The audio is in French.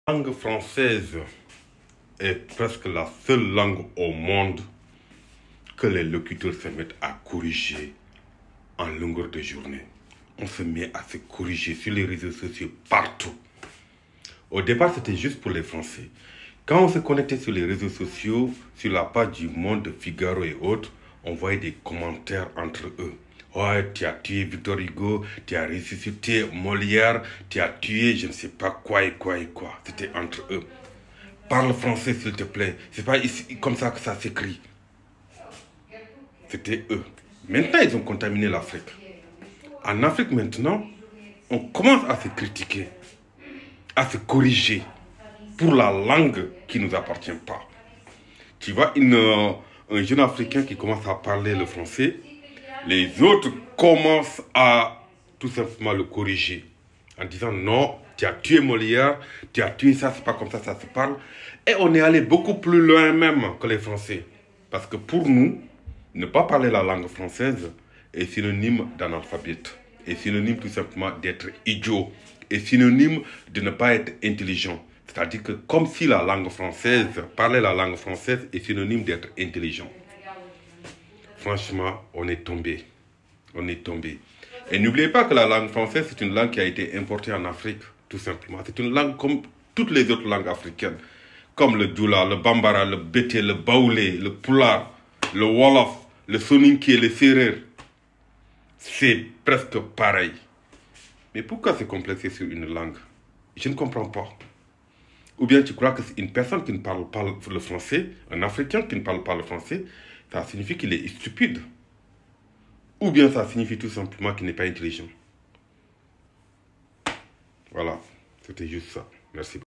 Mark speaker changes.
Speaker 1: La langue française est presque la seule langue au monde que les locuteurs se mettent à corriger en longueur de journée. On se met à se corriger sur les réseaux sociaux partout. Au départ, c'était juste pour les Français. Quand on se connectait sur les réseaux sociaux, sur la page du Monde, Figaro et autres, on voyait des commentaires entre eux. Ouais, tu as tué Victor Hugo, tu as ressuscité Molière, tu as tué je ne sais pas quoi et quoi et quoi. C'était entre eux. Parle français s'il te plaît. C'est pas ici, comme ça que ça s'écrit. C'était eux. Maintenant, ils ont contaminé l'Afrique. En Afrique maintenant, on commence à se critiquer, à se corriger pour la langue qui ne nous appartient pas. Tu vois, un jeune Africain qui commence à parler le français, les autres commencent à tout simplement le corriger en disant non, tu as tué Molière, tu as tué ça, c'est pas comme ça se parle. Et on est allé beaucoup plus loin même que les Français. Parce que pour nous, ne pas parler la langue française est synonyme d'analphabète, est synonyme tout simplement d'être idiot, est synonyme de ne pas être intelligent. C'est-à-dire que comme si la langue française, parler la langue française est synonyme d'être intelligent. Franchement, on est tombé. On est tombé. Et n'oubliez pas que la langue française, c'est une langue qui a été importée en Afrique, tout simplement. C'est une langue comme toutes les autres langues africaines. Comme le Djoula, le Bambara, le Bété, le Baoulé, le Pulaar, le Wolof, le Soninké, le Serer. C'est presque pareil. Mais pourquoi se complexer sur une langue? Je ne comprends pas. Ou bien tu crois que c'est une personne qui ne parle pas le français, un Africain qui ne parle pas le français, ça signifie qu'il est stupide. Ou bien ça signifie tout simplement qu'il n'est pas intelligent. Voilà, c'était juste ça. Merci.